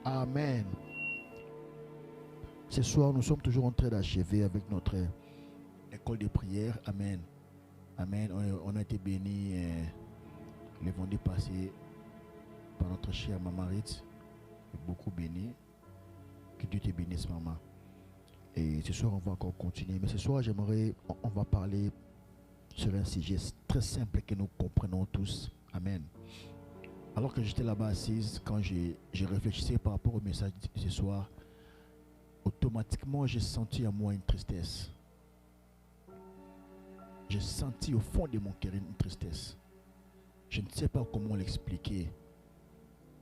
Amen. Ce soir, nous sommes toujours en train d'achever avec notre école de prière. Amen. Amen. On a été bénis le vendredi passé par notre chère Maman Ritz. Beaucoup béni. Que Dieu te bénisse, maman. Et ce soir, on va encore continuer. Mais ce soir, on va parler sur un sujet très simple que nous comprenons tous. Amen. Alors que j'étais là-bas assise, quand j'ai réfléchi par rapport au message de ce soir, automatiquement, j'ai senti en moi une tristesse. J'ai senti au fond de mon cœur une tristesse. Je ne sais pas comment l'expliquer.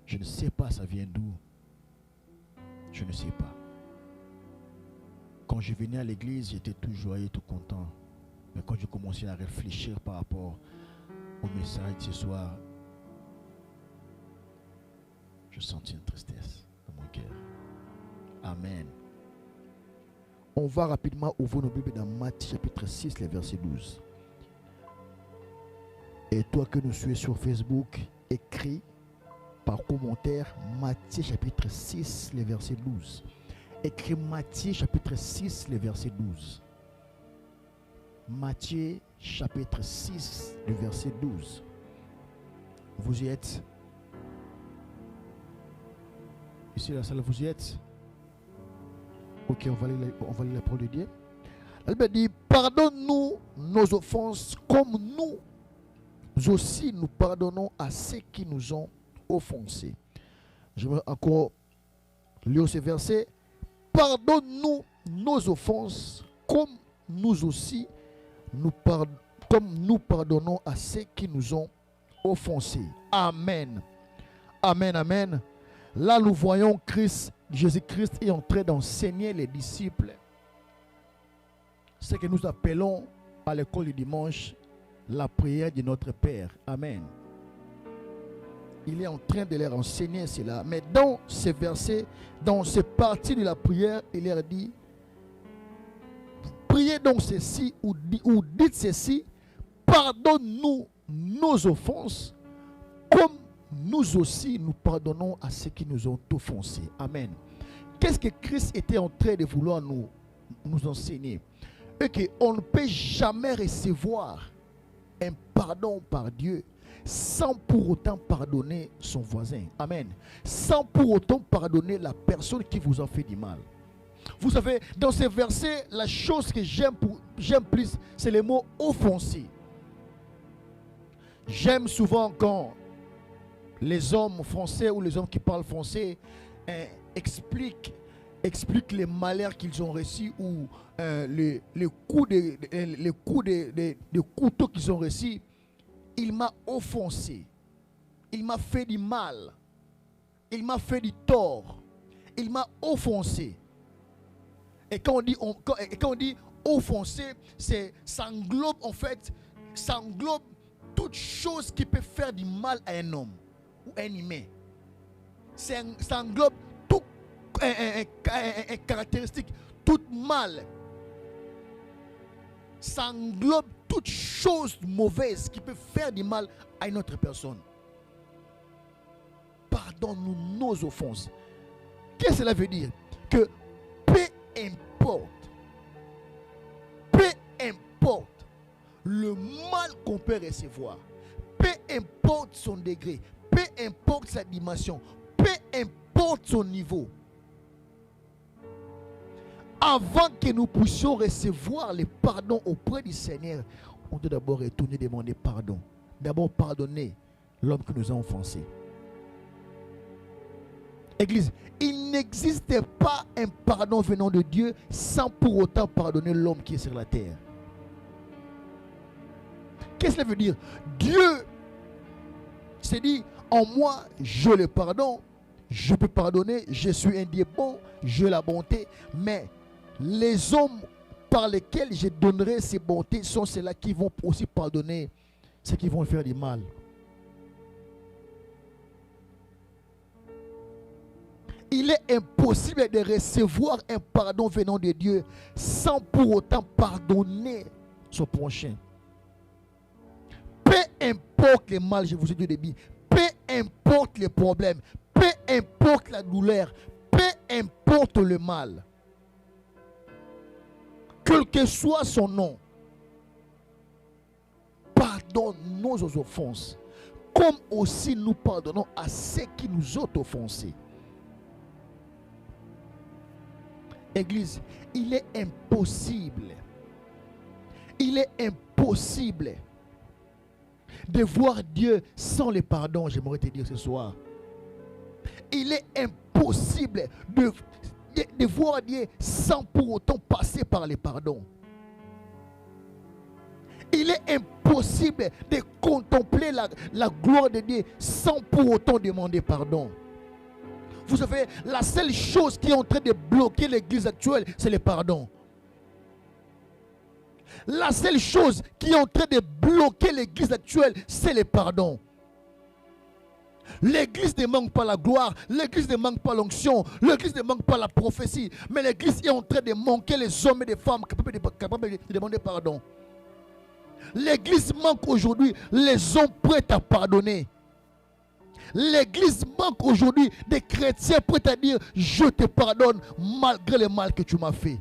Je ne sais pas ça vient d'où. Je ne sais pas. Quand je venais à l'église, j'étais tout joyeux, tout content. Mais quand je commençais à réfléchir par rapport au message de ce soir, je sentis une tristesse dans mon cœur. Amen. On va rapidement ouvrir nos Bibles dans Matthieu chapitre 6, le verset 12. Et toi que nous suivez sur Facebook, écris par commentaire Matthieu chapitre 6, le verset 12. Écris Matthieu chapitre 6, le verset 12. Matthieu chapitre 6, le verset 12. Vous y êtes? Ici, la salle, vous y êtes? Ok, on va lire la parole de Dieu. La Bible dit, pardonne-nous nos offenses comme nous aussi nous pardonnons à ceux qui nous ont offensés. Je vais encore lire ce verset. Pardonne-nous nos offenses comme nous aussi nous pardonnons à ceux qui nous ont offensés. Amen. Amen, amen. Là, nous voyons Jésus-Christ est en train d'enseigner les disciples ce que nous appelons à l'école du dimanche la prière de notre Père. Amen. Il est en train de leur enseigner cela. Mais dans ces versets, dans ces parties de la prière, il leur dit, priez donc ceci ou dites ceci, pardonne-nous nos offenses comme nous aussi nous pardonnons à ceux qui nous ont offensés. Amen. Qu'est-ce que Christ était en train de vouloir nous enseigner? Et qu'on ne peut jamais recevoir un pardon par Dieu sans pour autant pardonner son voisin. Amen. Sans pour autant pardonner la personne qui vous a fait du mal. Vous savez, dans ces versets, la chose que j'aime plus, c'est le mot offenser. J'aime souvent quand les hommes français ou les hommes qui parlent français expliquent les malheurs qu'ils ont reçus ou les coups de couteau qu'ils ont reçus. Il m'a offensé. Il m'a fait du mal. Il m'a fait du tort. Il m'a offensé. Et quand on dit offenser, ça englobe en fait, ça englobe toute chose qui peut faire du mal à un homme ou un humain. Ça englobe toute caractéristique, tout mal. Ça englobe toute chose mauvaise qui peut faire du mal à une autre personne. Pardonne-nous nos offenses. Qu'est-ce que cela veut dire? Que peu importe le mal qu'on peut recevoir, peu importe son degré, peu importe sa dimension, peu importe son niveau, avant que nous puissions recevoir le pardon auprès du Seigneur, on doit d'abord retourner demander pardon. D'abord pardonner l'homme qui nous a offensés. Église, il n'existe pas un pardon venant de Dieu sans pour autant pardonner l'homme qui est sur la terre. Qu'est-ce que ça veut dire? Dieu s'est dit, en moi, je le pardonne, je peux pardonner, je suis un Dieu bon, j'ai la bonté, mais les hommes par lesquels je donnerai ces bontés sont ceux-là qui vont aussi pardonner ceux qui vont faire du mal. Il est impossible de recevoir un pardon venant de Dieu sans pour autant pardonner son prochain. Peu importe le mal, je vous ai dit au début, peu importe les problèmes, peu importe la douleur, peu importe le mal, quel que soit son nom, pardonne nos offenses, comme aussi nous pardonnons à ceux qui nous ont offensés. Église, il est impossible de voir Dieu sans le pardon, j'aimerais te dire ce soir. Il est impossible de voir Dieu sans pour autant passer par le pardon. Il est impossible de contempler la gloire de Dieu sans pour autant demander pardon. Vous savez, la seule chose qui est en train de bloquer l'église actuelle, c'est le pardon. La seule chose qui est en train de bloquer l'église actuelle, c'est le pardon. L'église ne manque pas la gloire, l'église ne manque pas l'onction, l'église ne manque pas la prophétie, mais l'église est en train de manquer les hommes et les femmes capables de demander pardon. L'église manque aujourd'hui les hommes prêts à pardonner. L'église manque aujourd'hui des chrétiens prêts à dire je te pardonne malgré le mal que tu m'as fait.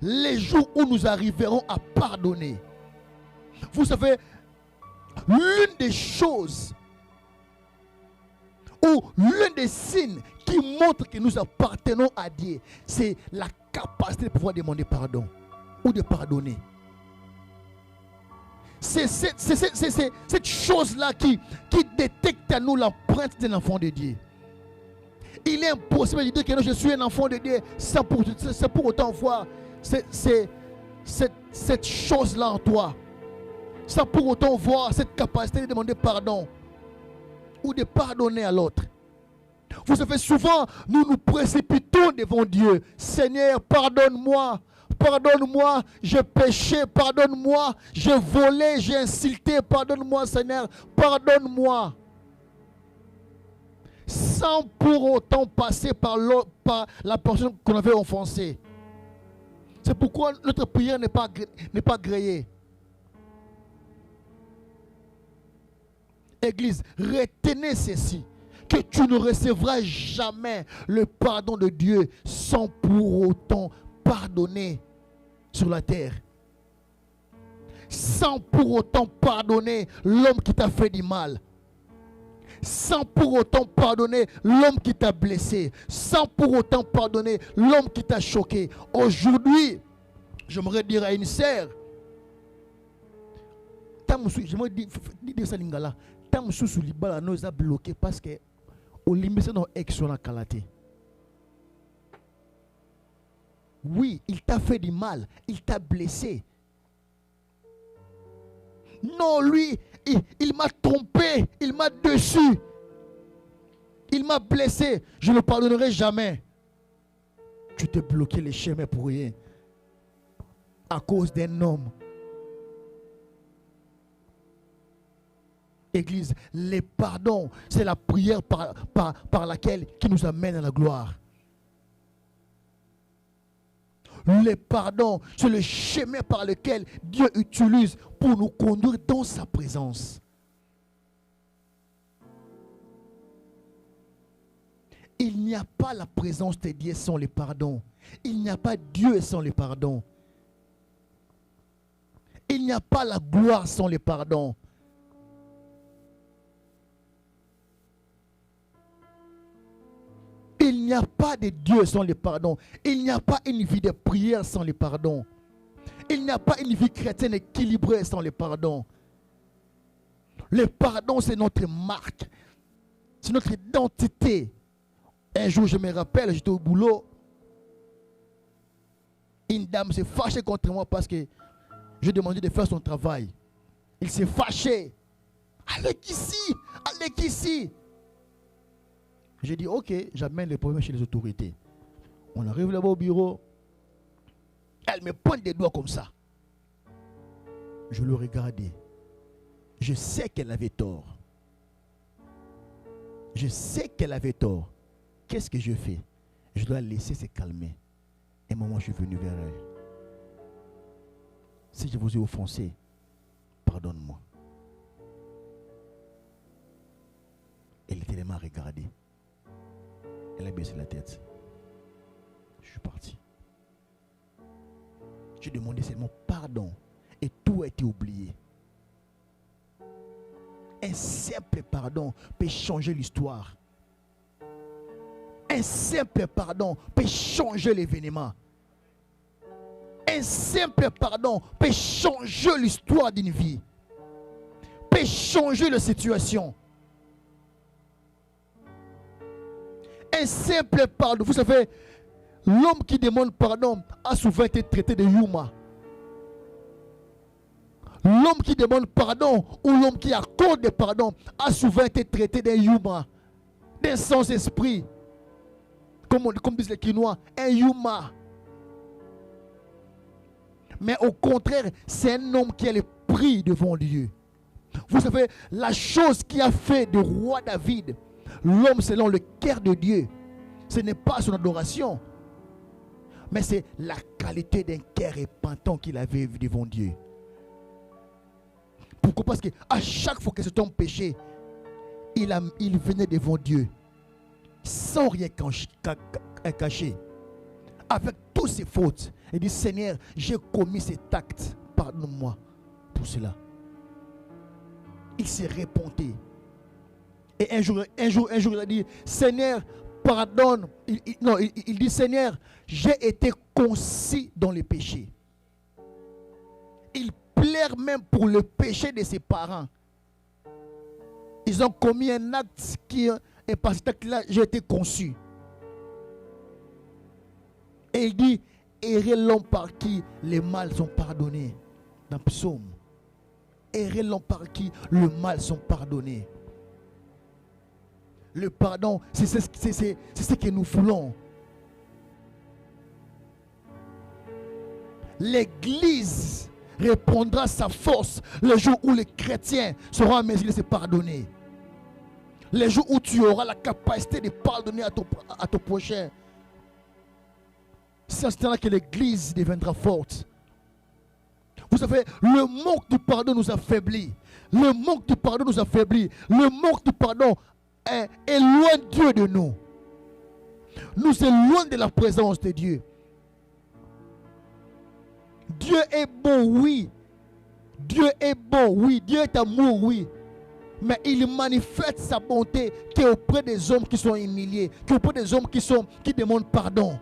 Les jours où nous arriverons à pardonner, vous savez, l'une des choses ou l'un des signes qui montre que nous appartenons à Dieu, c'est la capacité de pouvoir demander pardon ou de pardonner. C'est cette chose-là qui détecte à nous l'empreinte d'un enfant de Dieu. Il est impossible de dire que je suis un enfant de Dieu sans pour autant voir cette chose-là en toi. Sans pour autant voir cette capacité de demander pardon ou de pardonner à l'autre. Vous savez, souvent, nous nous précipitons devant Dieu. Seigneur, pardonne-moi. Pardonne-moi, j'ai péché, pardonne-moi, j'ai volé, j'ai insulté, pardonne-moi Seigneur, pardonne-moi. Sans pour autant passer par la personne qu'on avait offensée. C'est pourquoi notre prière n'est pas agréée. Église, retenez ceci, que tu ne recevras jamais le pardon de Dieu sans pour autant pardonner sur la terre. Sans pour autant pardonner l'homme qui t'a fait du mal. Sans pour autant pardonner l'homme qui t'a blessé. Sans pour autant pardonner l'homme qui t'a choqué. Aujourd'hui, j'aimerais dire à une sœur, j'aimerais dire ça lingala, tam sous libala nous a bloqué parce que au limite non ex na kalaté. Oui, il t'a fait du mal, il t'a blessé. Non, lui, il m'a trompé, il m'a déçu, il m'a blessé. Je ne le pardonnerai jamais. Tu t'es bloqué les chemins pour rien. À cause d'un homme. Église, le pardon, c'est la prière par laquelle qui nous amène à la gloire. Le pardon, c'est le chemin par lequel Dieu utilise pour nous conduire dans sa présence. Il n'y a pas la présence de Dieu sans le pardon. Il n'y a pas Dieu sans le pardon. Il n'y a pas la gloire sans le pardon. Il n'y a pas de Dieu sans le pardon. Il n'y a pas une vie de prière sans le pardon. Il n'y a pas une vie chrétienne équilibrée sans le pardon. Le pardon, c'est notre marque. C'est notre identité. Un jour, je me rappelle, j'étais au boulot. Une dame s'est fâchée contre moi parce que je demandais de faire son travail. Il s'est fâché. Allez ici, allez ici. J'ai dit, ok, j'amène les problèmes chez les autorités. On arrive là-bas au bureau. Elle me pointe des doigts comme ça. Je le regardais. Je sais qu'elle avait tort. Je sais qu'elle avait tort. Qu'est-ce que je fais? Je dois la laisser se calmer. Et un moment, je suis venu vers elle. Si je vous ai offensé, pardonne-moi. Elle était tellement regardée. Elle a baissé la tête. Je suis parti. J'ai demandé seulement pardon et tout a été oublié. Un simple pardon peut changer l'histoire. Un simple pardon peut changer l'événement. Un simple pardon peut changer l'histoire d'une vie. Peut changer la situation. Un simple pardon. Vous savez, l'homme qui demande pardon a souvent été traité de Yuma. L'homme qui demande pardon ou l'homme qui accorde des pardons a souvent été traité d'un Yuma, d'un sans-esprit. Comme disent les Quinois, un Yuma. Mais au contraire, c'est un homme qui a le prix devant Dieu. Vous savez, la chose qui a fait de roi David l'homme selon le cœur de Dieu, ce n'est pas son adoration, mais c'est la qualité d'un cœur repentant qu'il avait devant Dieu. Pourquoi? Parce qu'à chaque fois que cet homme péchait, il venait devant Dieu sans rien cacher, avec toutes ses fautes. Il dit: Seigneur, j'ai commis cet acte, pardonne-moi pour cela. Il s'est repenté. Et un jour, il a dit: Seigneur, pardonne. Il dit: Seigneur, j'ai été concis dans le péché. Il pleure même pour le péché de ses parents. Ils ont commis un acte qui est par cet acte-là, j'ai été conçu. Et il dit: Heureux l'homme par qui les mal sont pardonnés. Dans Psaume. Heureux l'homme par qui le mal sont pardonnés. Le pardon, c'est ce que nous voulons. L'Église répondra sa force le jour où les chrétiens seront en mesure de se pardonner. Le jour où tu auras la capacité de pardonner à ton prochain. C'est à ce temps-là que l'Église deviendra forte. Vous savez, le manque du pardon nous affaiblit. Le manque du pardon nous affaiblit. Le manque du pardon éloigne Dieu de nous. Nous éloigne de la présence de Dieu. Dieu est bon, oui. Dieu est bon, oui. Dieu est amour, oui. Mais il manifeste sa bonté qu'auprès des hommes qui sont humiliés, qu'auprès des hommes qui demandent pardon,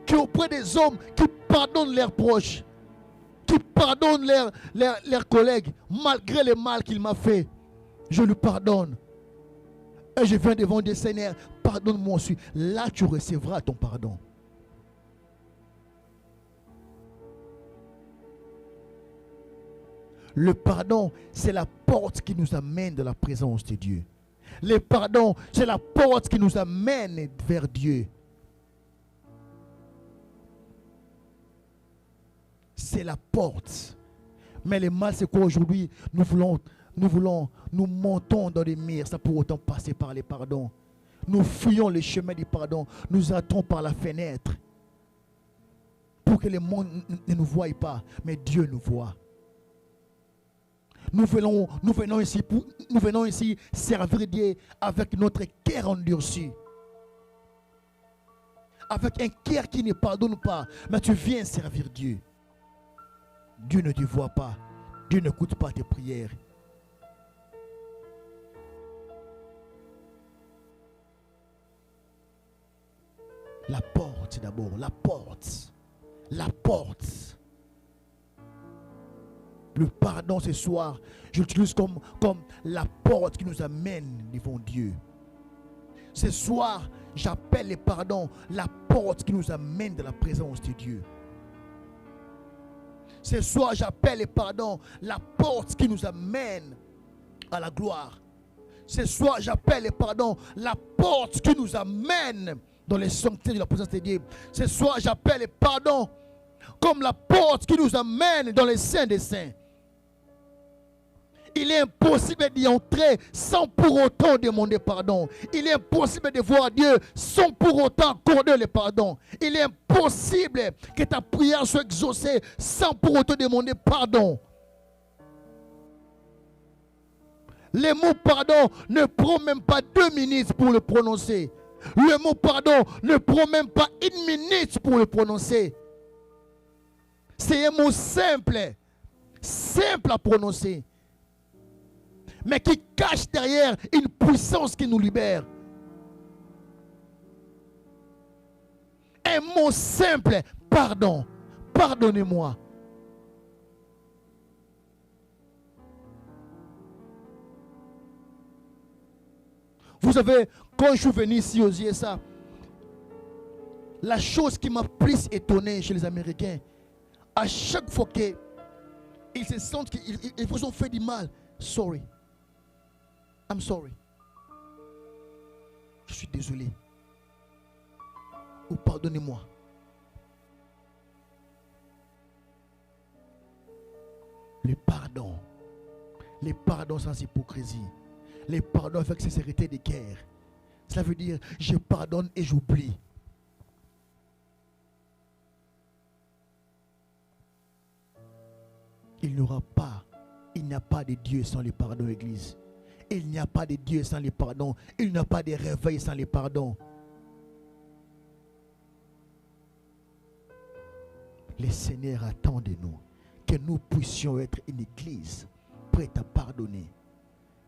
qu'auprès des hommes qui pardonnent leurs proches, qui pardonnent leurs collègues, malgré le mal qu'il m'a fait. Je lui pardonne. Et je viens devant Dieu: Seigneur, pardonne-moi aussi. Là, tu recevras ton pardon. Le pardon, c'est la porte qui nous amène de la présence de Dieu. Le pardon, c'est la porte qui nous amène vers Dieu. C'est la porte. Mais le mal, c'est quoi aujourd'hui? Nous montons dans les murs sans pour autant passer par les pardons. Nous fuyons le chemin du pardon. Nous entrons par la fenêtre. Pour que le monde ne nous voie pas. Mais Dieu nous voit. Nous venons ici servir Dieu avec notre cœur endurci. Avec un cœur qui ne pardonne pas. Mais tu viens servir Dieu. Dieu ne te voit pas. Dieu n'écoute pas tes prières. La porte d'abord. La porte. La porte. Le pardon ce soir, je l'utilise comme la porte qui nous amène devant Dieu. Ce soir, j'appelle le pardon la porte qui nous amène de la présence de Dieu. Ce soir, j'appelle le pardon la porte qui nous amène à la gloire. Ce soir, j'appelle le pardon la porte qui nous amène dans les sanctuaires de la présence de Dieu. Ce soir, j'appelle le pardon comme la porte qui nous amène dans les saints des saints. Il est impossible d'y entrer sans pour autant demander pardon. Il est impossible de voir Dieu sans pour autant accorder le pardon. Il est impossible que ta prière soit exaucée sans pour autant demander pardon. Le mot pardon ne prend même pas 2 minutes pour le prononcer. Le mot pardon ne prend même pas 1 minute pour le prononcer. C'est un mot simple, simple à prononcer, mais qui cache derrière une puissance qui nous libère. Un mot simple, pardon, pardonnez-moi. Vous savez, quand je suis venu ici aux USA, la chose qui m'a plus étonné chez les Américains, à chaque fois qu'ils se sentent qu'ils vous ont fait du mal, sorry, I'm sorry, je suis désolé, ou pardonnez-moi. Le pardon sans hypocrisie, le pardon avec sincérité de cœur. Cela veut dire je pardonne et j'oublie. Il n'y a pas de Dieu sans le pardon, Église. Il n'y a pas de Dieu sans le pardon. Il n'y a pas de réveil sans le pardon. Le Seigneur attend de nous que nous puissions être une église prête à pardonner.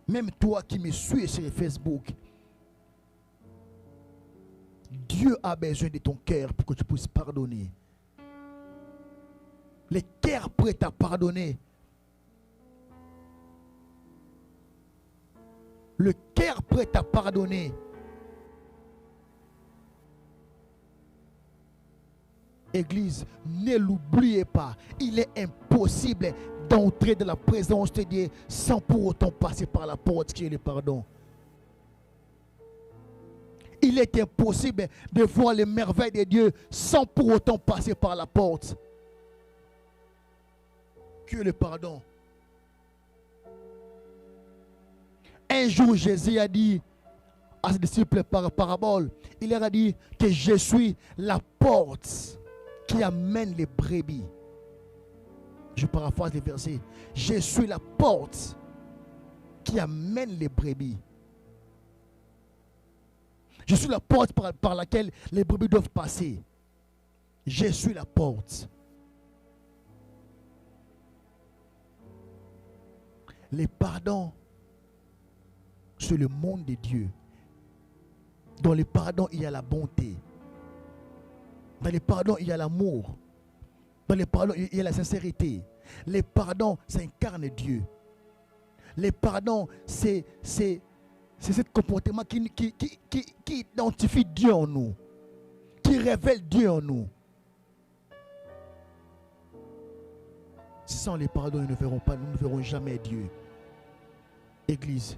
Même toi qui me suis sur Facebook, Dieu a besoin de ton cœur pour que tu puisses pardonner. Le cœur prêt à pardonner. Le cœur prêt à pardonner. Église, ne l'oubliez pas. Il est impossible d'entrer dans la présence de Dieu sans pour autant passer par la porte qui est le pardon. Il est impossible de voir les merveilles de Dieu sans pour autant passer par la porte qui est le pardon. Un jour, Jésus a dit à ses disciples par parabole, il leur a dit que je suis la porte qui amène les brebis. Je paraphrase les versets. Je suis la porte qui amène les brebis. Je suis la porte par laquelle les brebis doivent passer. Je suis la porte. Les pardons, c'est le monde de Dieu. Dans le pardon, il y a la bonté. Dans le pardon, il y a l'amour. Dans le pardon, il y a la sincérité. Le pardon, ça incarne Dieu. Le pardon, c'est ce comportement qui identifie Dieu en nous, qui révèle Dieu en nous. Sans les pardons, nous ne verrons jamais Dieu. Église,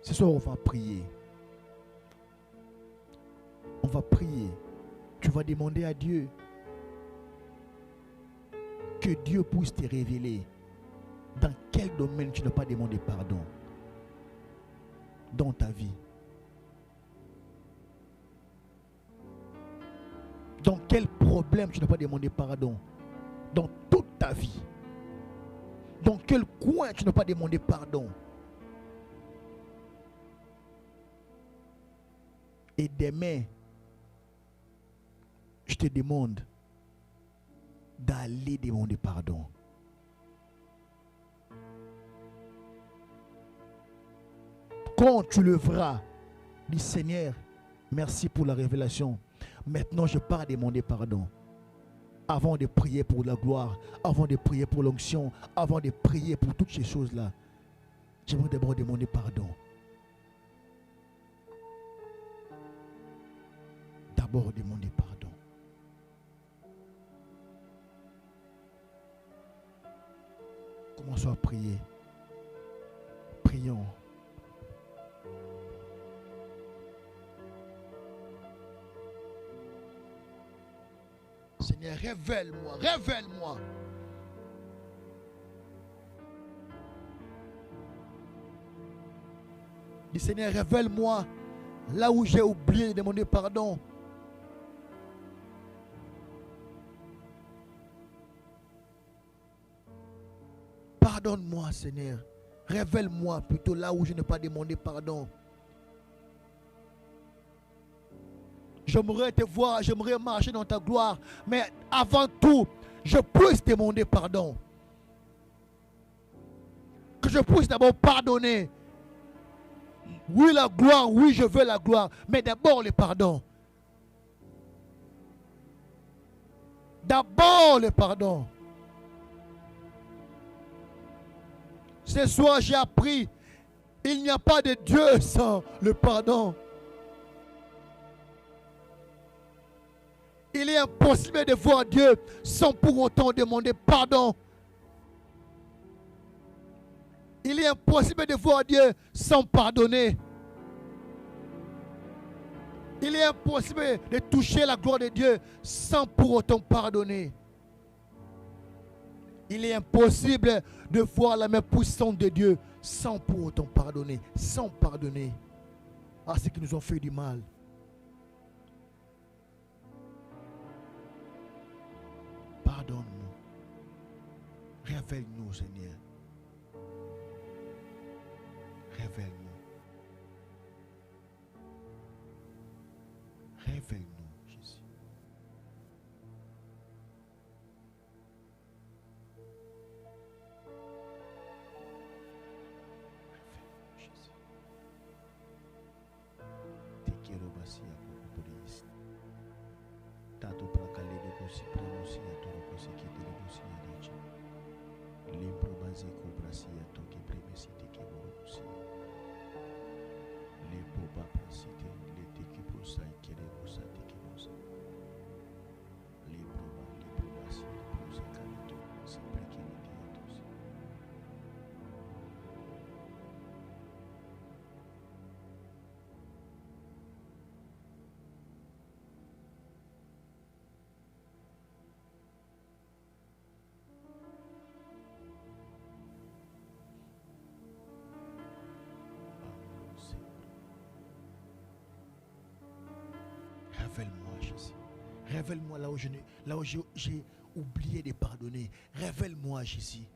ce soir on va prier. On va prier. Tu vas demander à Dieu que Dieu puisse te révéler dans quel domaine tu n'as pas demandé pardon dans ta vie. Dans quel problème tu n'as pas demandé pardon dans toute ta vie. Dans quel coin tu n'as pas demandé pardon. Et demain, je te demande d'aller demander pardon. Quand tu le verras, dis Seigneur, merci pour la révélation. Maintenant, je pars demander pardon. Avant de prier pour la gloire, avant de prier pour l'onction, avant de prier pour toutes ces choses-là, j'aimerais d'abord demander pardon. D'abord demander pardon. Commençons à prier. Prions. Seigneur, révèle-moi, révèle-moi. Dis Seigneur, révèle-moi là où j'ai oublié de demander pardon. Pardonne-moi, Seigneur. Révèle-moi plutôt là où je n'ai pas demandé pardon. J'aimerais te voir, j'aimerais marcher dans ta gloire. Mais avant tout, je puisse demander pardon. Que je puisse d'abord pardonner. Oui, la gloire, oui, je veux la gloire. Mais d'abord le pardon. D'abord le pardon. Ce soir, j'ai appris, il n'y a pas de Dieu sans le pardon. Il est impossible de voir Dieu sans pour autant demander pardon. Il est impossible de voir Dieu sans pardonner. Il est impossible de toucher la gloire de Dieu sans pour autant pardonner. Il est impossible de voir la main puissante de Dieu sans pour autant pardonner. Sans pardonner à ceux qui nous ont fait du mal. Pardonne-nous. Révèle-nous, Seigneur. Révèle-nous. Révèle-nous, Jésus. Révèle-nous, Jésus. Te quiero vacía por Cristo. Tato para calé de cosi pronuncia todo cosi que te reducia dice. Limpro basico brasia to que premesite que borusia. Le boba prasite le te que posa y quiere bosa te que bosa. Libro basi posa calito siempre que le quietos. Révèle-moi, Jésus. Révèle-moi là où j'ai oublié de pardonner. Révèle-moi, Jésus.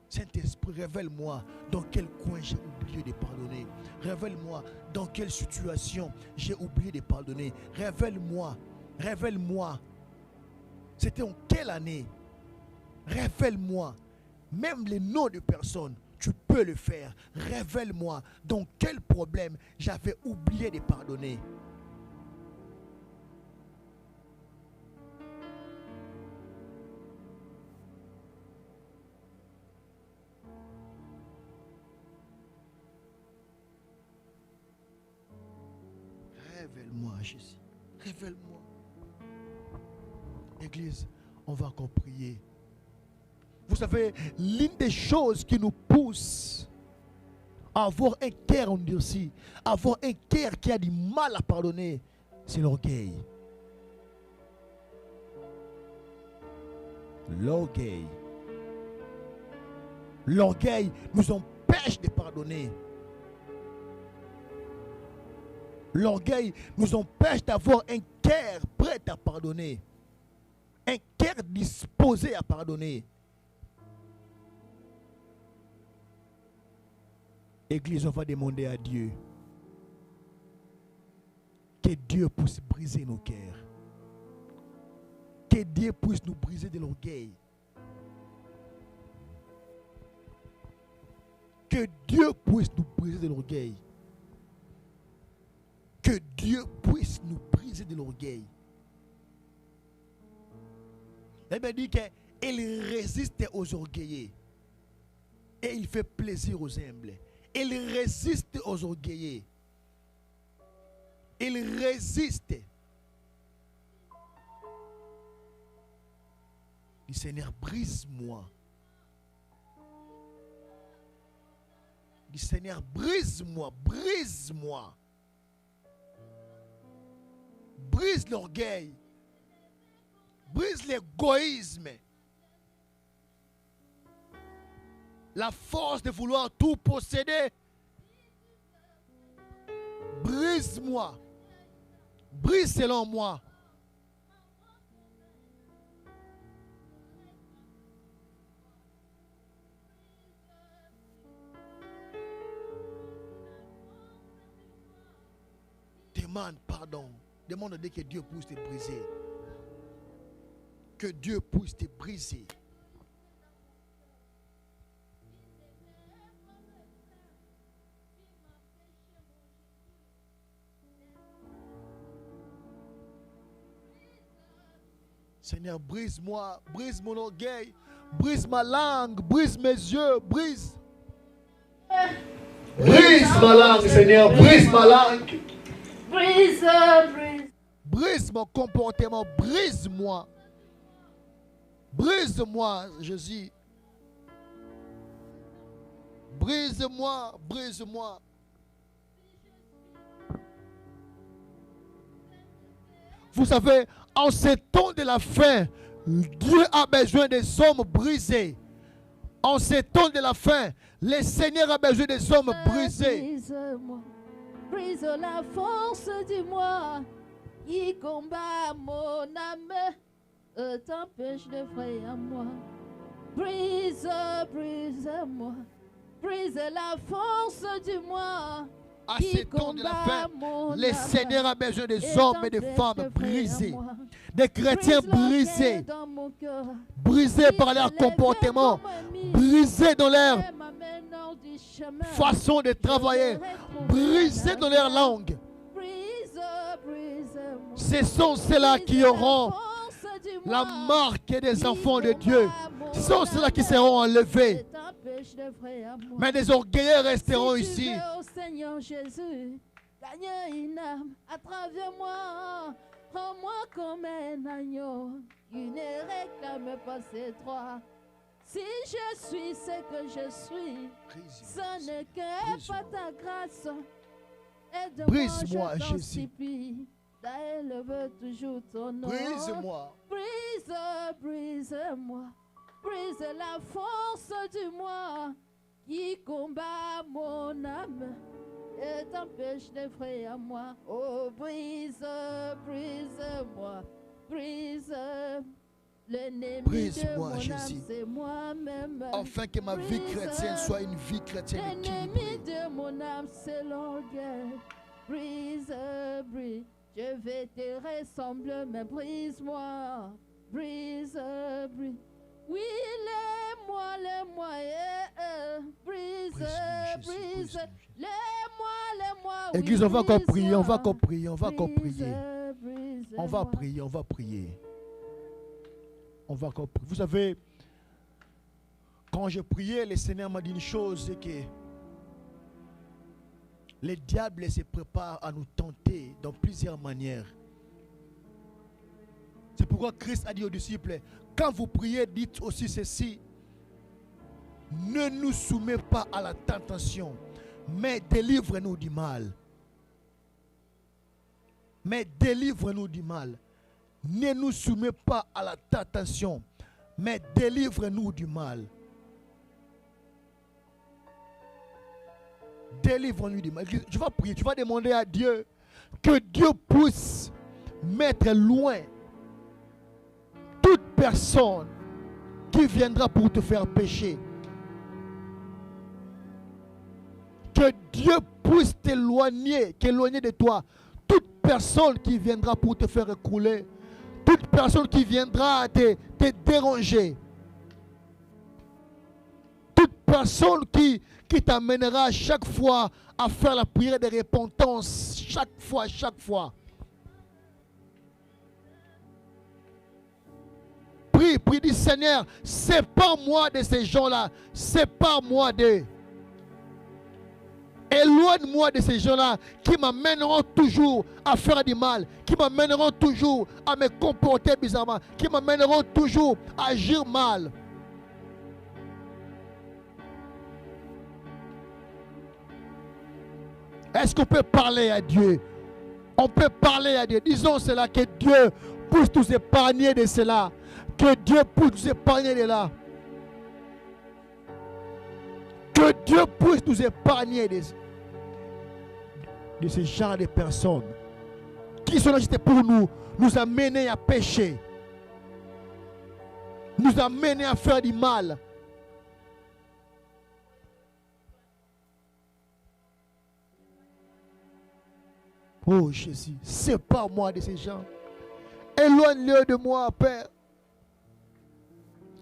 Saint-Esprit, révèle-moi dans quel coin j'ai oublié de pardonner. Révèle-moi dans quelle situation j'ai oublié de pardonner. Révèle-moi. Révèle-moi. C'était en quelle année? Révèle-moi. Même les noms de personnes, tu peux le faire. Révèle-moi dans quel problème j'avais oublié de pardonner. Révèle-moi, Jésus. Révèle-moi. Église, on va encore prier. Vous savez, l'une des choses qui nous pousse à avoir un cœur endurci, à avoir un cœur qui a du mal à pardonner, c'est l'orgueil. L'orgueil. L'orgueil nous empêche de pardonner. L'orgueil nous empêche d'avoir un cœur prêt à pardonner. Un cœur disposé à pardonner. Église, on va demander à Dieu que Dieu puisse briser nos cœurs. Que Dieu puisse nous briser de l'orgueil. Que Dieu puisse nous briser de l'orgueil. Que Dieu puisse nous briser de l'orgueil. La Bible dit qu'il résiste aux orgueillés et il fait plaisir aux humbles. Il résiste aux orgueillés. Il résiste. Dis Seigneur, brise-moi. Dis Seigneur, brise-moi, brise-moi. Brise l'orgueil. Brise l'égoïsme. La force de vouloir tout posséder. brise-moi. Brise selon moi. Demande pardon. Demande dès que Dieu puisse te briser. Que Dieu puisse te briser. Seigneur, brise-moi, brise mon orgueil, brise ma langue, brise mes yeux, brise. Brise ma langue, Seigneur, brise ma langue. Brise, brise. Brise mon comportement, brise-moi. Brise-moi, Jésus. Brise-moi, brise-moi. Vous savez, en ces temps de la fin, Dieu a besoin des hommes brisés. En ces temps de la fin, le Seigneur a besoin des hommes brisés. Brise-moi, brise la force du moi qui combat mon âme, t'empêche de frayer à moi. Brise, brise-moi, brise la force du moi. À ces temps de la fin, le Seigneur a besoin des hommes et des femmes brisés, des chrétiens brisés, brisés par leur comportement, brisés dans leur façon de travailler, brisés dans leur langue. Ce sont ceux-là qui auront la marque des enfants de Dieu. Ce sont ceux-là qui seront enlevés. Mais les orgueilleux resteront ici. Seigneur Jésus, gagne une âme à travers moi. Prends-moi comme un agneau, qui ne réclame pas ses droits. Si je suis ce que je suis, ce n'est que pas ta grâce. Brise-moi, Jésus. Elle veut toujours ton nom. Brise-moi. Brise, brise-moi. Brise la force du moi qui combat mon âme et t'empêche d'effrayer à moi. Oh, brise, brise-moi. Brise l'ennemi de mon âme, c'est moi-même. Afin que ma vie chrétienne soit une vie chrétienne équilibrée. L'ennemi de mon âme, c'est l'orgueil. Brise, brise. Je vais te ressembler, mais brise-moi. Brise, brise. Oui, les moi, brise, brise, les moi. Église, on va encore prier, on va encore prier, on va encore prier. On va prier, on va prier. On va encore prier. Vous savez, quand je priais, le Seigneur m'a dit une chose, c'est que le diable se prépare à nous tenter dans plusieurs manières. C'est pourquoi Christ a dit aux disciples, quand vous priez, dites aussi ceci: ne nous soumets pas à la tentation, mais délivre-nous du mal. Mais délivre-nous du mal. Ne nous soumets pas à la tentation, mais délivre-nous du mal. Délivre-nous du mal. Tu vas prier, tu vas demander à Dieu que Dieu puisse mettre loin toute personne qui viendra pour te faire pécher. Que Dieu puisse t'éloigner, qu'éloigner de toi toute personne qui viendra pour te faire écrouler, toute personne qui viendra te déranger, toute personne qui t'amènera à chaque fois à faire la prière de repentance, chaque fois. Prie, dis Seigneur, sépare-moi de ces gens-là, sépare-moi d'eux. Éloigne-moi de ces gens-là qui m'amèneront toujours à faire du mal, qui m'amèneront toujours à me comporter bizarrement, qui m'amèneront toujours à agir mal. Est-ce qu'on peut parler à Dieu? On peut parler à Dieu. Disons cela, que Dieu puisse nous épargner de cela. Que Dieu puisse nous épargner de là. Que Dieu puisse nous épargner de cela. de ce genre de personnes qui sont là juste pour nous amener à pécher, nous amener à faire du mal. Oh Jésus, sépare-moi de ces gens. Éloigne-les de moi, Père.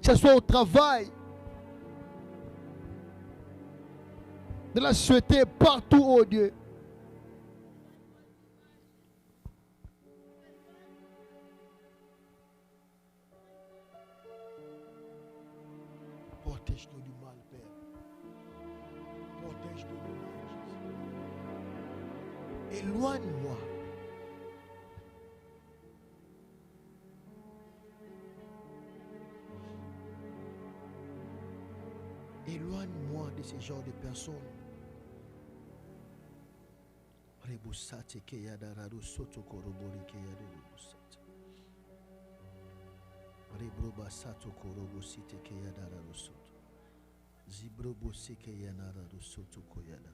Que ce soit au travail, de la société, partout, oh Dieu. Protège-nous du mal, Père. Protège-nous du mal, Jésus. Éloigne-moi. Éloigne-moi de ce genre de personnes. Rebusate ke yadararu soto korobori ke yadurubusate. Rebroba sato korobosite ke yadararu soto. Zibrobosi ke yanararu soto koyada.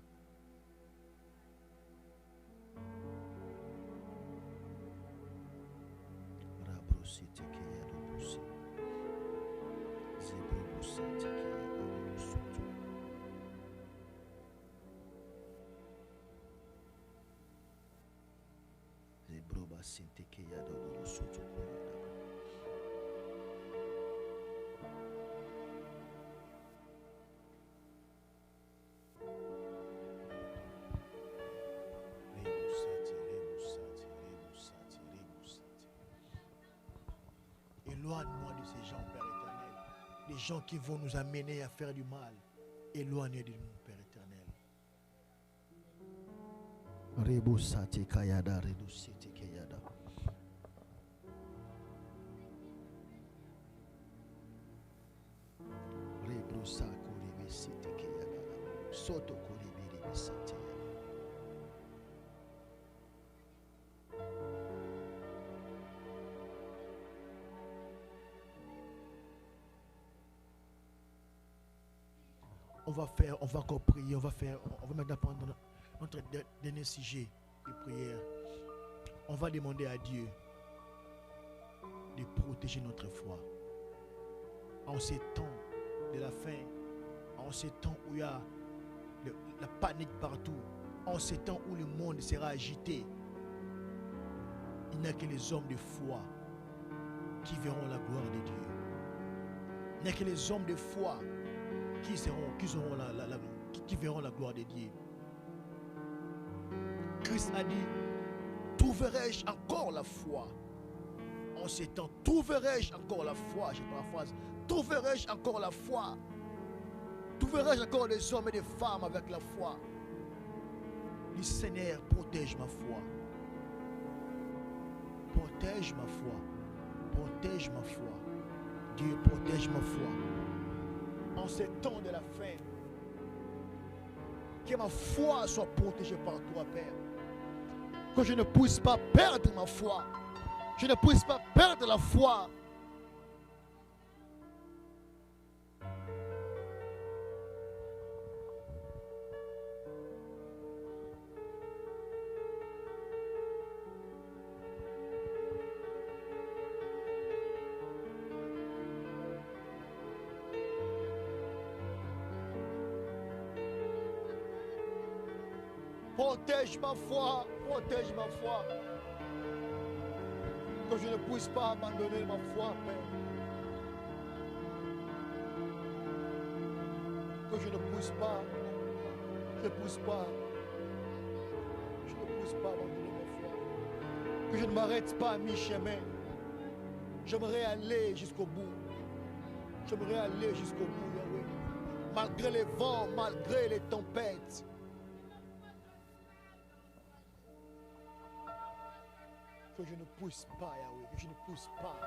Rabrosite ke yadubusi. Zibrobosate ke yadararu soto. Zibroba sinte ke yadararu soto koyada. Éloigne-moi de ces gens, Père éternel. Les gens qui vont nous amener à faire du mal. Éloigne de nous, Père éternel. Rebusate kayada, redusite kayada. Rebrusa koribesite kayada. Soto koribiribisate. On va encore prier, on va maintenant prendre notre dernier sujet de prière. On va demander à Dieu de protéger notre foi. En ces temps de la faim, en ces temps où il y a la panique partout, en ces temps où le monde sera agité, il n'y a que les hommes de foi qui verront la gloire de Dieu. Il n'y a que les hommes de foi qui verront la gloire de Dieu. Christ a dit, trouverai-je encore la foi? En ces temps, trouverai-je encore la foi? Je paraphrase. Trouverai-je encore la foi? Trouverai-je encore des hommes et des femmes avec la foi? Le Seigneur protège ma foi. Protège ma foi. Protège ma foi. Dieu protège ma foi. En ces temps de la faim, que ma foi soit protégée par toi, Père. Que je ne puisse pas perdre ma foi. Je ne puisse pas perdre la foi. Protège ma foi, protège ma foi. Que je ne puisse pas abandonner ma foi, Père. Que je ne puisse pas abandonner ma foi. Que je ne m'arrête pas à mi-chemin. J'aimerais aller jusqu'au bout. J'aimerais aller jusqu'au bout, Yahweh. Malgré les vents, malgré les tempêtes. Que je ne puisse pas, Yahweh, que je ne puisse pas.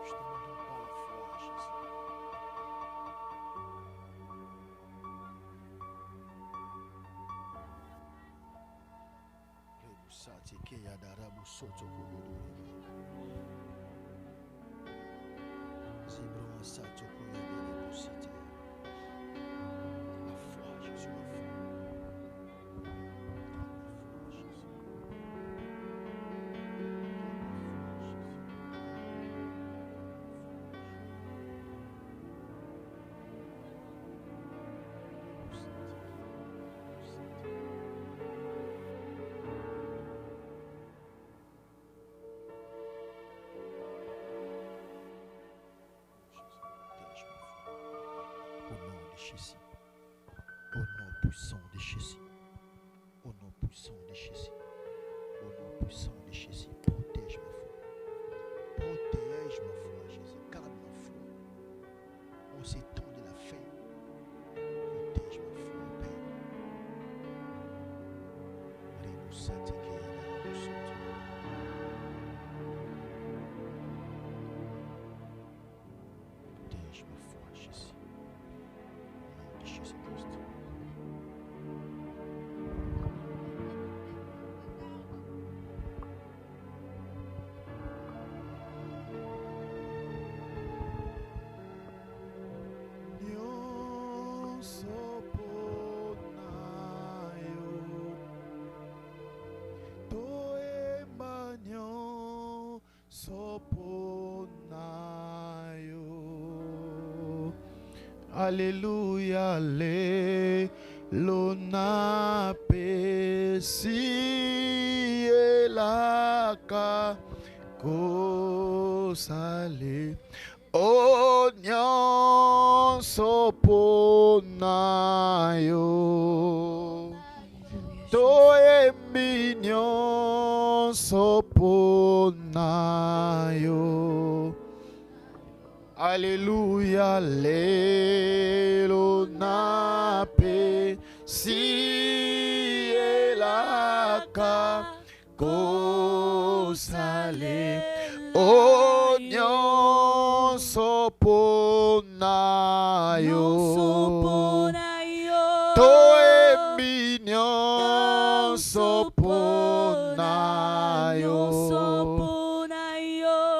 Je ne t'abandonne pas la foi, Jésus. La foi, Jésus, la foi. Jésus. Au nom puissant de Jésus. Au nom puissant de Jésus. Au nom puissant de Jésus. Protège ma foi. Protège ma foi, Jésus. Garde ma foi. En ces temps de la fin. Protège ma foi, Père. Nous s'intégrer à la ressource. Protège ma foi, Jésus. Au nom de Jésus-Christ. Alléluia, Alléluia, pesi elaka kosale onyon soponayo toe minyon soponayo. Alléluia, Alléluia, si elaka kosale onyon soponayo toe minyon soponayo.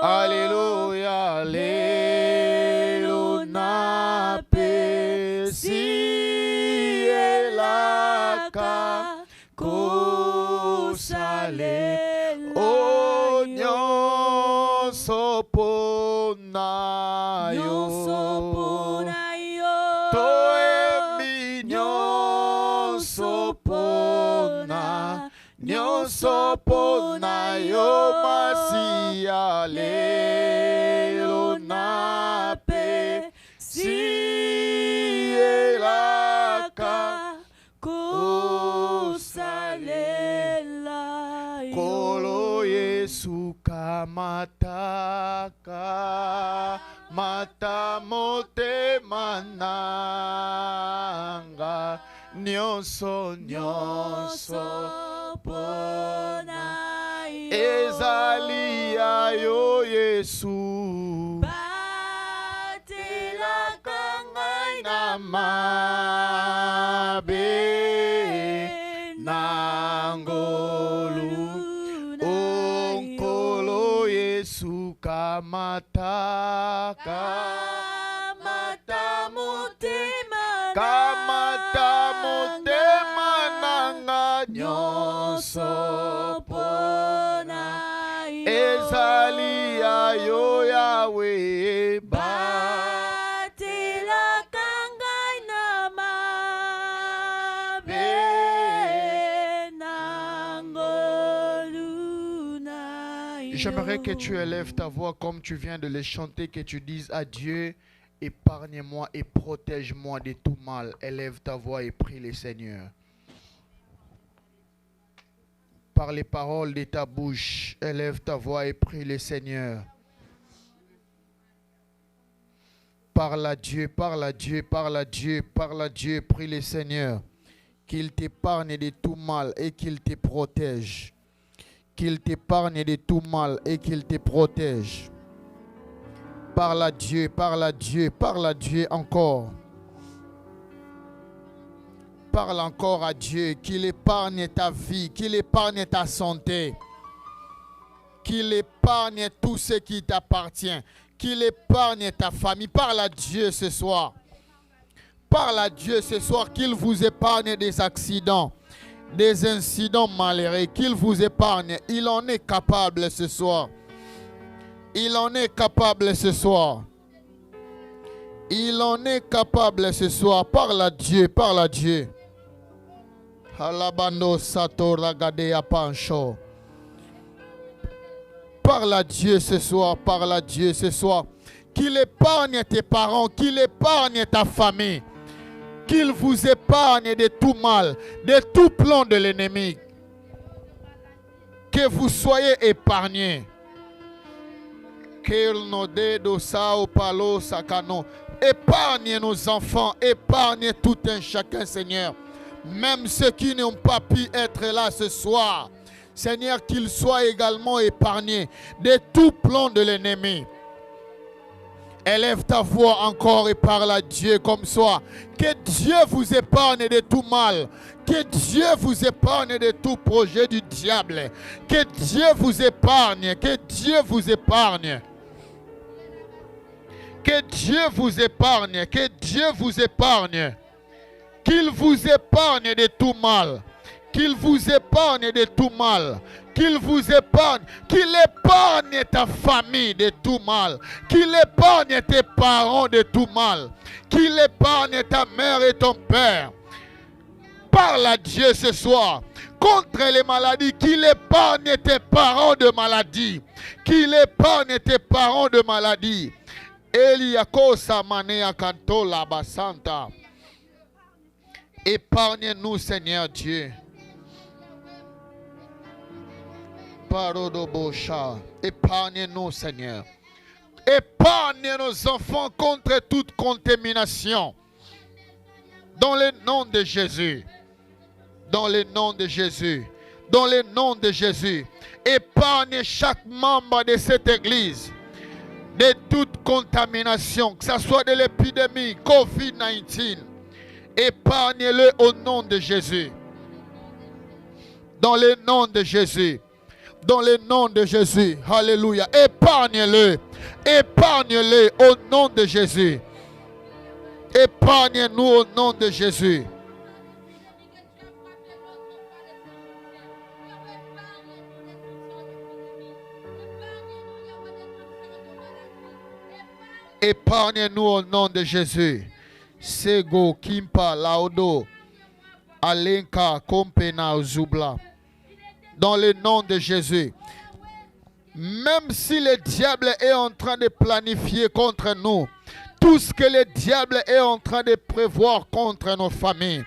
Alléluia, Alléluia, si elaka kosale onyon soponayo toe minyon soponayo masia Alléluia, si elaka kosalela kolo Yesu kamataka mata motema nanga nyonso ponayo ezali ya yo Yesu batelaka ngai na mabe nangolu onkolo Yesu kamataka kamata motema nanga nyonso ponayo ezali ya yo Yahweh batelaka ngai na mabe nangolu na yo. J'aimerais que tu élèves ta voix comme tu viens de les chanter, que tu dises à Dieu, épargne-moi et protège-moi de tout mal. Élève ta voix et prie le Seigneur. Par les paroles de ta bouche, élève ta voix et prie le Seigneur. Parle à Dieu, parle à Dieu, parle à Dieu, parle à Dieu, prie le Seigneur. Qu'il t'épargne de tout mal et qu'il te protège. Qu'il t'épargne de tout mal et qu'il te protège. Parle à Dieu, parle à Dieu, parle à Dieu encore. Parle encore à Dieu, qu'il épargne ta vie, qu'il épargne ta santé, qu'il épargne tout ce qui t'appartient, qu'il épargne ta famille. Parle à Dieu ce soir. Parle à Dieu ce soir, qu'il vous épargne des accidents, des incidents malheureux, qu'il vous épargne. Il en est capable ce soir. Il en est capable ce soir. Il en est capable ce soir. Parle à Dieu, parle à Dieu. Alabando sato ragadea pancho. Parle à Dieu ce soir, parle à Dieu ce soir. Qu'il épargne tes parents, qu'il épargne ta famille. qu'il vous épargne de tout mal, de tout plan de l'ennemi. Que vous soyez épargnés. Épargnez nos enfants, épargnez tout un chacun, Seigneur. Même ceux qui n'ont pas pu être là ce soir. Seigneur, qu'ils soient également épargnés de tout plan de l'ennemi. Élève ta voix encore et parle à Dieu comme ça. Que Dieu vous épargne de tout mal. Que Dieu vous épargne de tout projet du diable. Que Dieu vous épargne. Que Dieu vous épargne. Que Dieu vous épargne. Que Dieu vous épargne. Qu'il vous épargne de tout mal. Qu'il vous épargne de tout mal. Qu'il vous épargne. Qu'il épargne ta famille de tout mal. Qu'il épargne tes parents de tout mal. Qu'il épargne ta mère et ton père. Parle à Dieu ce soir. Contre les maladies. Qu'il épargne tes parents de maladie. Qu'il épargne tes parents de maladie. Eliakosa manea kantola basanta. Épargne-nous, Seigneur Dieu. Épargne-nous, Seigneur. Épargne nos enfants contre toute contamination. Dans le nom de Jésus. Dans le nom de Jésus. Dans le nom de Jésus. Épargne chaque membre de cette église de toute contamination, que ce soit de l'épidémie COVID-19. Épargne-le au nom de Jésus. Dans le nom de Jésus. Dans le nom de Jésus. Alléluia. Épargne-le. Épargne-le au nom de Jésus. Épargne-nous au nom de Jésus. Épargne-nous au nom de Jésus. Sego, Kimpa, Laodo, Alenka, Kompena, Zubla. Dans le nom de Jésus. Même si le diable est en train de planifier contre nous, tout ce que le diable est en train de prévoir contre nos familles,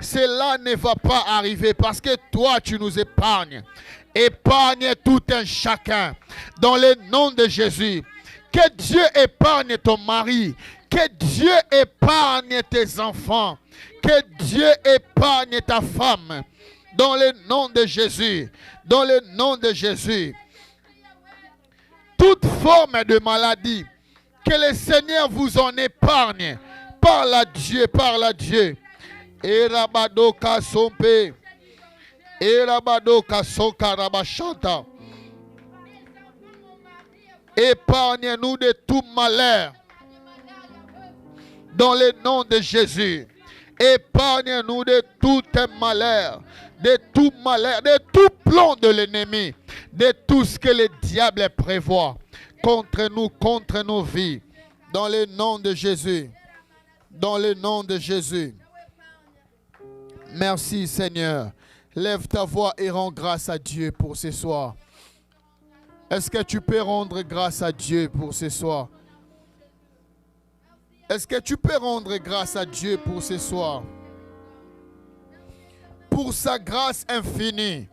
cela ne va pas arriver parce que toi, tu nous épargnes. Épargne tout un chacun. Dans le nom de Jésus. Que Dieu épargne ton mari. Que Dieu épargne tes enfants. Que Dieu épargne ta femme. Dans le nom de Jésus. Dans le nom de Jésus. Toute forme de maladie. Que le Seigneur vous en épargne. Parle à Dieu. Parle à Dieu. Erabado kasompe. Erabado kasonka rabashanta. Épargne-nous de tout malheur. Dans le nom de Jésus. Épargne-nous de tout malheur. De tout malheur. De tout plan de l'ennemi. De tout ce que le diable prévoit. Contre nous, contre nos vies. Dans le nom de Jésus. Dans le nom de Jésus. Merci Seigneur. Lève ta voix et rends grâce à Dieu pour ce soir. Est-ce que tu peux rendre grâce à Dieu pour ce soir? Est-ce que tu peux rendre grâce à Dieu pour ce soir? Pour sa grâce infinie.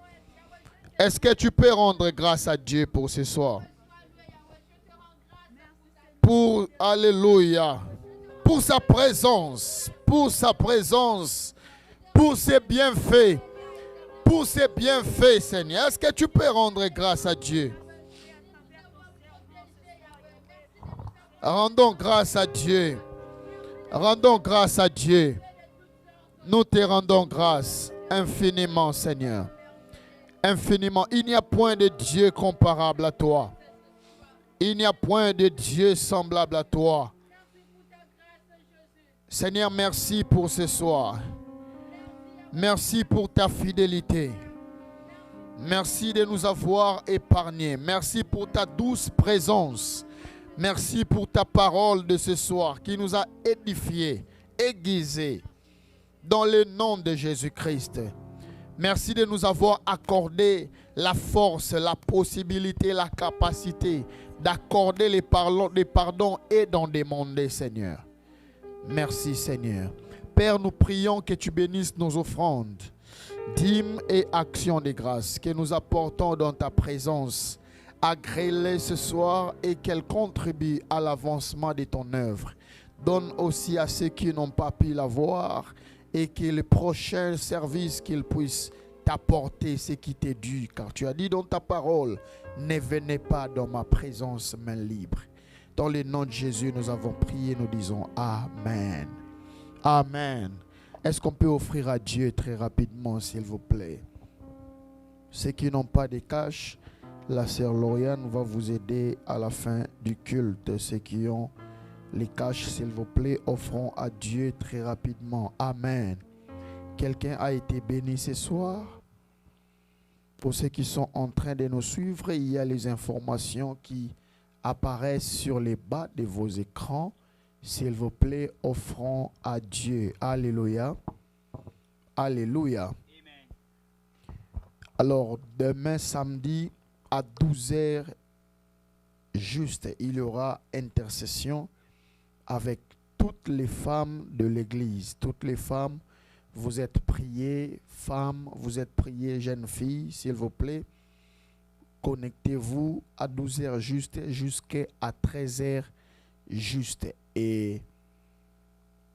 Est-ce que tu peux rendre grâce à Dieu pour ce soir? Pour, alléluia, pour sa présence, pour sa présence, pour ses bienfaits, pour ses bienfaits, Seigneur. Est-ce que tu peux rendre grâce à Dieu? Rendons grâce à Dieu. Rendons grâce à Dieu. Nous te rendons grâce infiniment, Seigneur. Infiniment. Il n'y a point de Dieu comparable à toi. Il n'y a point de Dieu semblable à toi. Seigneur, merci pour ce soir. Merci pour ta fidélité. Merci de nous avoir épargnés. Merci pour ta douce présence. Merci pour ta parole de ce soir qui nous a édifiés, aiguisés, dans le nom de Jésus-Christ. Merci de nous avoir accordé la force, la possibilité, la capacité d'accorder les pardons et d'en demander, Seigneur. Merci, Seigneur. Père, nous prions que tu bénisses nos offrandes, dîmes et actions de grâce que nous apportons dans ta présence. Agrée-les ce soir et qu'elles contribuent à l'avancement de ton œuvre. Donne aussi à ceux qui n'ont pas pu la voir et que le prochain service qu'ils puissent t'apporter ce qui t'est dû. Car tu as dit dans ta parole, ne venez pas dans ma présence main libre. Dans le nom de Jésus, nous avons prié, nous disons Amen. Amen. Est-ce qu'on peut offrir à Dieu très rapidement, s'il vous plaît? Ceux qui n'ont pas de cash, la sœur Lauriane va vous aider à la fin du culte. Ceux qui ont les cash, s'il vous plaît, offrons à Dieu très rapidement. Amen. Quelqu'un a été béni ce soir? Pour ceux qui sont en train de nous suivre, il y a les informations qui apparaissent sur les bas de vos écrans. S'il vous plaît, offrons à Dieu. Alléluia. Alléluia. Amen. Alors, demain samedi à 12h, juste, il y aura intercession avec toutes les femmes de l'église. Toutes les femmes, vous êtes priées. Femmes, vous êtes priées. Jeunes filles, s'il vous plaît, connectez-vous à 12h juste jusqu'à 13h juste. Et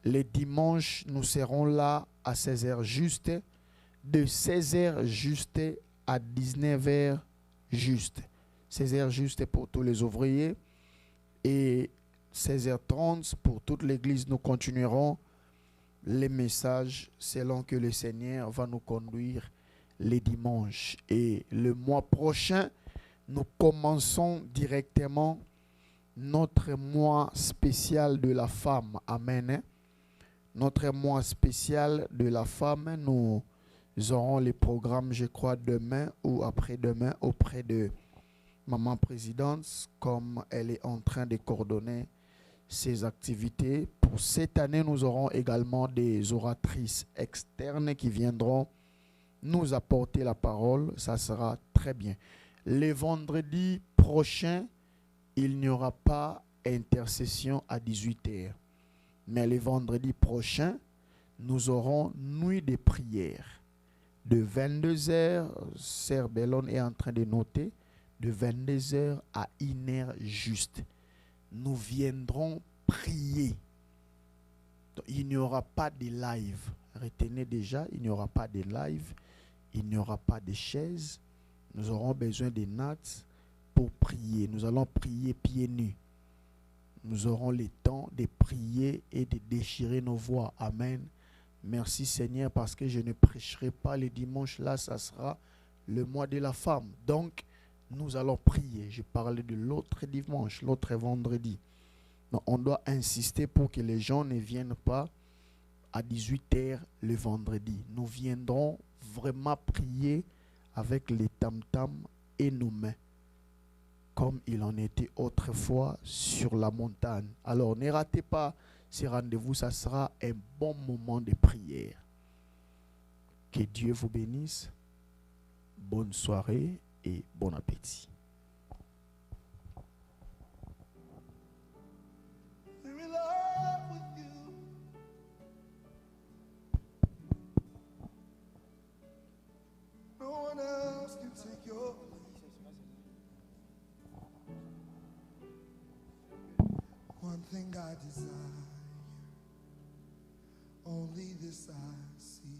les dimanches, nous serons là à 16h juste, de 16h juste à 19h juste. 16h juste pour tous les ouvriers et 16h30 pour toute l'église. Nous continuerons les messages selon que le Seigneur va nous conduire les dimanches. Et le mois prochain, nous commençons directement notre mois spécial de la femme. Amen. Notre mois spécial de la femme, nous aurons les programmes, je crois, demain ou après-demain auprès de Maman Présidente, comme elle est en train de coordonner ses activités. Pour cette année, nous aurons également des oratrices externes qui viendront nous apporter la parole. Ça sera très bien. Le vendredi prochain, il n'y aura pas intercession à 18h. Mais le vendredi prochain, nous aurons nuit de prière. De 22h, Sœur Bellone est en train de noter, de 22h à 1h juste. Nous viendrons prier. Donc, il n'y aura pas de live. Retenez déjà, il n'y aura pas de live. Il n'y aura pas de chaises. Nous aurons besoin de nattes pour prier. Nous allons prier pieds nus. Nous aurons le temps de prier et de déchirer nos voix. Amen. Merci Seigneur, parce que je ne prêcherai pas le dimanche. Là, ça sera le mois de la femme. Donc, nous allons prier. Je parlais de l'autre dimanche, l'autre vendredi. Donc, on doit insister pour que les gens ne viennent pas à 18h le vendredi. Nous viendrons vraiment prier avec les tam-tams et nos mains, comme il en était autrefois sur la montagne. Alors, ne ratez pas ces rendez-vous, ça sera un bon moment de prière. Que Dieu vous bénisse. Bonne soirée et bon appétit. One thing I desire, only this I see,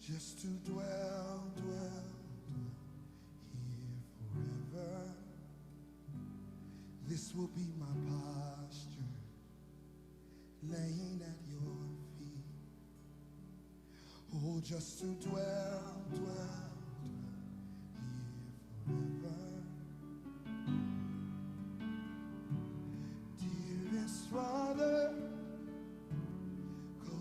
just to dwell here forever. This will be my posture, laying at your feet. Oh, just to dwell